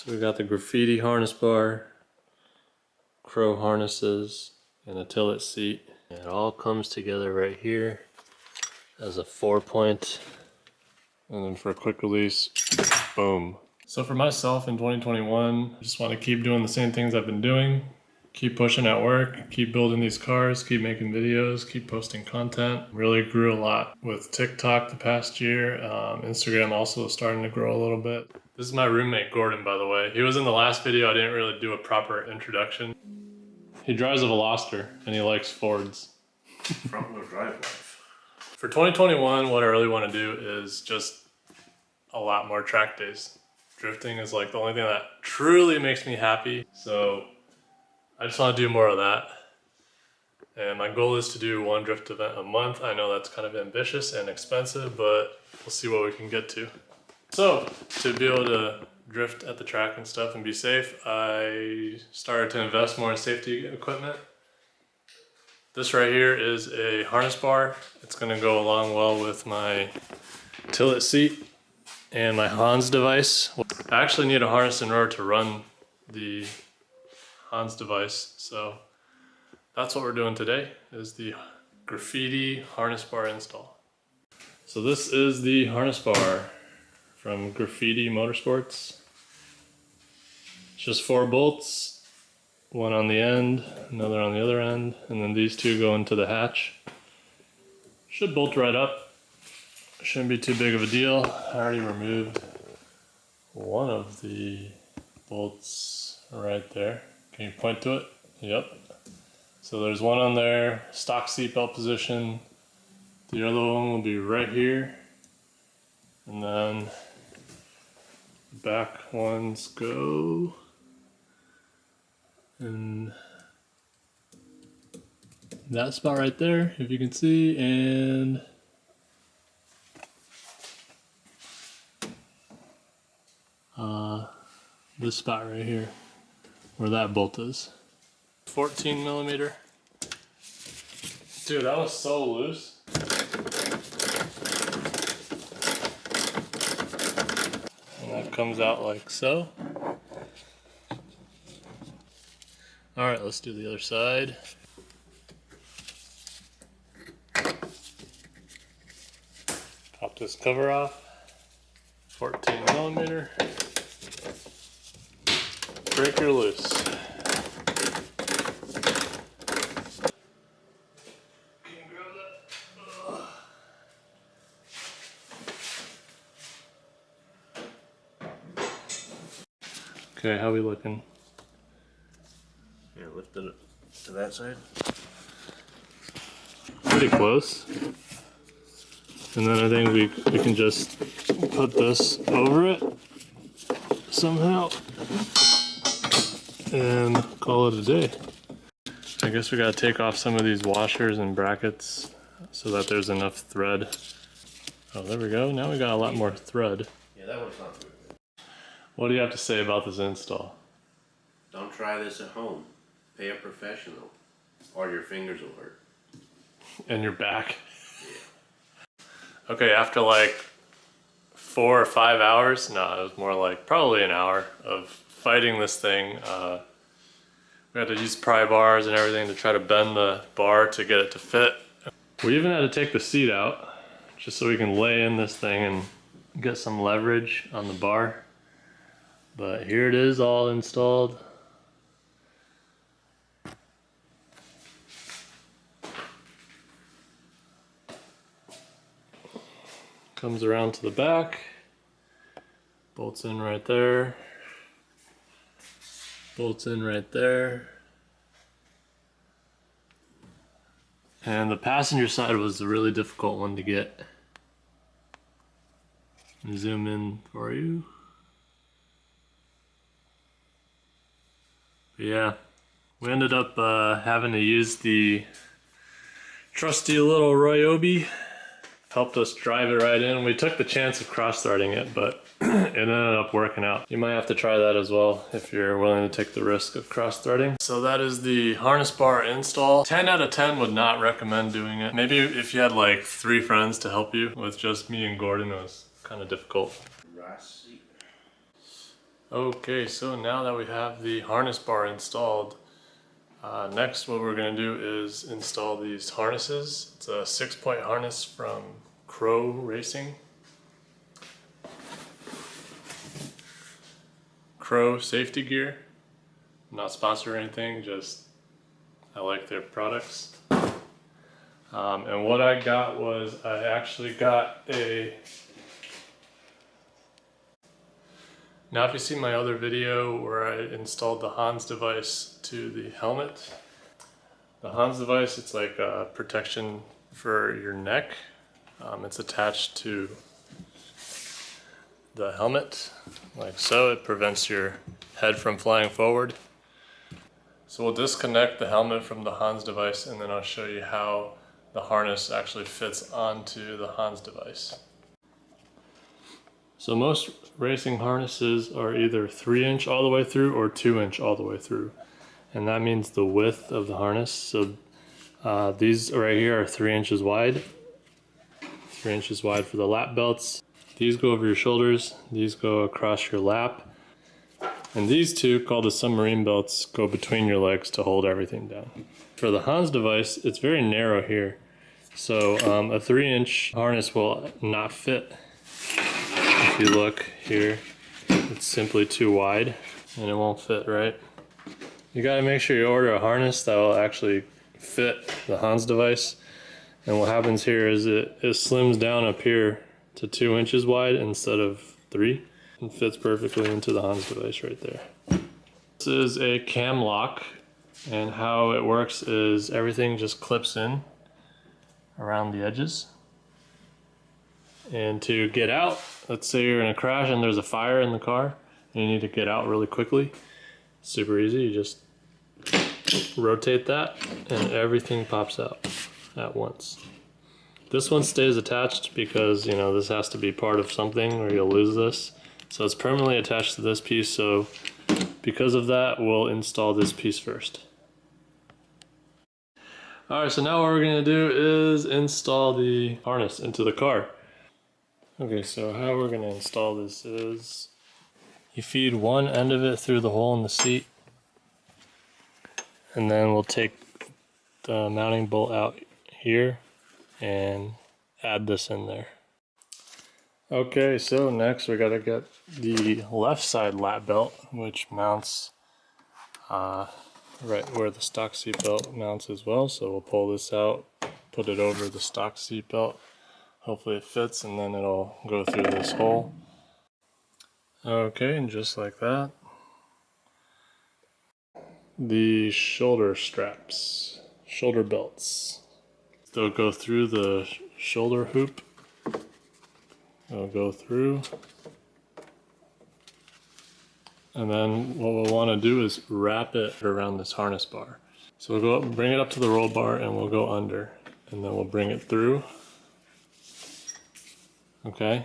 So we got the graffiti harness bar, crow harnesses, and a tillet seat. And it all comes together right here as a 4-point. And then for a quick release, boom. So for myself in 2021, I just want to keep doing the same things I've been doing. Keep pushing at work, keep building these cars, keep making videos, keep posting content. Really grew a lot with TikTok the past year. Instagram also starting to grow a little bit. This is my roommate, Gordon, by the way. He was in the last video. I didn't really do a proper introduction. He drives a Veloster and he likes Fords. Front wheel drive life. For 2021, what I really want to do is just a lot more track days. Drifting is like the only thing that truly makes me happy. So I just want to do more of that. And my goal is to do one drift event a month. I know that's kind of ambitious and expensive, but we'll see what we can get to. So to be able to drift at the track and stuff and be safe, I started to invest more in safety equipment. This right here is a harness bar. It's gonna go along well with my tillet seat and my Hans device. I actually need a harness in order to run the Hans device, so that's what we're doing today, is the graffiti harness bar install. So this is the harness bar from Graffiti Motorsports. It's just 4 bolts, one on the end, another on the other end, and then these 2 go into the hatch. Should bolt right up. Shouldn't be too big of a deal. I already removed one of the bolts right there. Can you point to it? Yep. So there's one on there, stock seatbelt position. The other one will be right here. And then the back ones go in that spot right there, if you can see, and this spot right here, where that bolt is. 14 millimeter. Dude, that was so loose. And that comes out like so. All right, let's do the other side. Pop this cover off. 14 millimeter. Breaker loose. Okay, how we looking? Yeah, lift it to that side. Pretty close. And then I think we can just put this over it somehow and call it a day. I guess we gotta take off some of these washers and brackets so that there's enough thread. Oh, there we go. Now we got a lot more thread. Yeah, that one's not too good. What do you have to say about this install? Don't try this at home. Pay a professional, or your fingers will hurt. And your back? Yeah. Okay, after like 4 or 5 hours, no, it was more like probably an hour of fighting this thing. We had to use pry bars and everything to try to bend the bar to get it to fit. We even had to take the seat out just so we can lay in this thing and get some leverage on the bar. But here it is, all installed. Comes around to the back, bolts in right there, bolts in right there. And the passenger side was the really difficult one to get. Let me zoom in for you. But yeah, we ended up having to use the trusty little Ryobi. Helped us drive it right in. We took the chance of cross-threading it, but it ended up working out. You might have to try that as well if you're willing to take the risk of cross-threading. So that is the harness bar install. 10 out of 10 would not recommend doing it. Maybe if you had like 3 friends to help you. With just me and Gordon, it was kind of difficult. Okay, so now that we have the harness bar installed, next what we're going to do is install these harnesses. It's a 6-point harness from Crow Racing. Crow safety gear. Not sponsored or anything, just I like their products. And what I got was I actually got a... Now if you see my other video where I installed the Hans device to the helmet, the Hans device, it's like a protection for your neck. It's attached to the helmet, like so. It prevents your head from flying forward. So we'll disconnect the helmet from the Hans device and then I'll show you how the harness actually fits onto the Hans device. So most racing harnesses are either 3-inch all the way through or 2-inch all the way through. And that means the width of the harness. So these right here are 3 inches wide. 3 inches wide for the lap belts. These go over your shoulders, these go across your lap. And these two, called the submarine belts, go between your legs to hold everything down. For the Hans device, it's very narrow here. So a 3-inch harness will not fit. If you look here, it's simply too wide and it won't fit right. You gotta make sure you order a harness that will actually fit the Hans device. And what happens here is it slims down up here to 2 inches wide instead of 3 and fits perfectly into the Hans device right there. This is a cam lock, and how it works is everything just clips in around the edges. And to get out, let's say you're in a crash and there's a fire in the car and you need to get out really quickly. Super easy, you just rotate that and everything pops out at once. This one stays attached because, you know, this has to be part of something or you'll lose this. So it's permanently attached to this piece, so because of that, we'll install this piece first. Alright, so now what we're going to do is install the harness into the car. Okay, so how we're going to install this is you feed one end of it through the hole in the seat, and then we'll take the mounting bolt out here and add this in there. Okay, so next we got to get the left side lap belt, which mounts right where the stock seat belt mounts as well. So we'll pull this out, put it over the stock seat belt. Hopefully it fits and then it'll go through this hole. Okay, and just like that. The shoulder straps, shoulder belts. They'll go through the shoulder hoop. They'll go through. And then what we'll want to do is wrap it around this harness bar. So we'll go up, bring it up to the roll bar and we'll go under. And then we'll bring it through. Okay,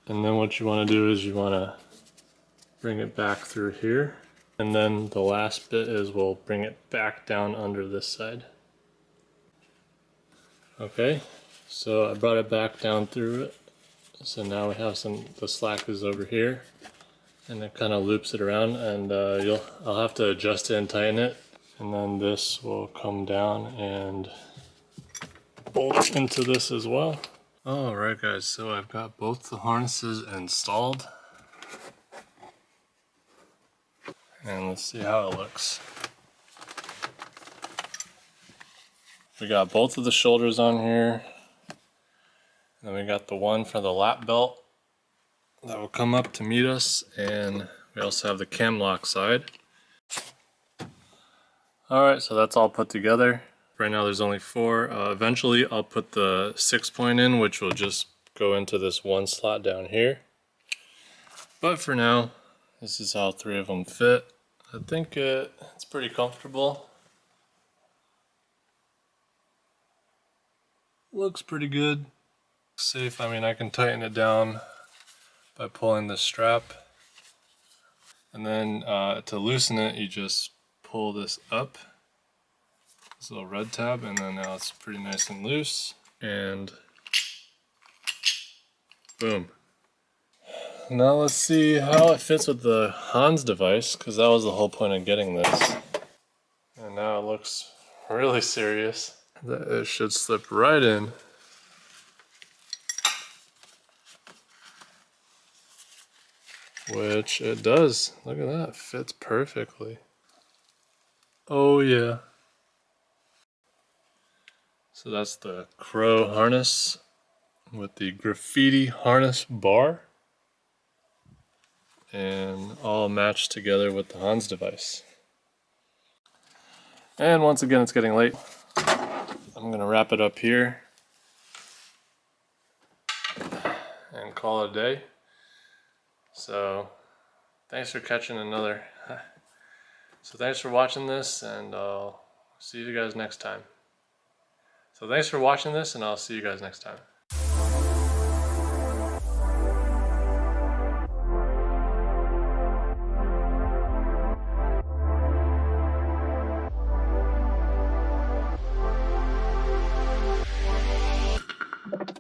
and then what you want to do is you want to bring it back through here, and then the last bit is we'll bring it back down under this side. Okay, so I brought it back down through it, so now we have the slack is over here, and it kind of loops it around, and I'll have to adjust it and tighten it, and then this will come down and bolt into this as well. Alright guys, so I've got both the harnesses installed. And let's see how it looks. We got both of the shoulders on here. And then we got the one for the lap belt that will come up to meet us. And we also have the cam lock side. Alright, so that's all put together. Right now there's only 4. Eventually I'll put the 6-point in, which will just go into this one slot down here. But for now, this is how 3 of them fit. I think it's pretty comfortable. Looks pretty good. Safe, I mean I can tighten it down by pulling the strap. And then to loosen it, you just pull this up. This little red tab, and then now it's pretty nice and loose, and boom. Now let's see how it fits with the Hans device, because that was the whole point of getting this. And now it looks really serious. It should slip right in. Which it does. Look at that, fits perfectly. Oh yeah. So that's the Crow harness with the graffiti harness bar. And all matched together with the Hans device. And once again, it's getting late. I'm gonna wrap it up here and call it a day. So thanks for catching another. So thanks for watching this, and I'll see you guys next time. So thanks for watching this, and I'll see you guys next time.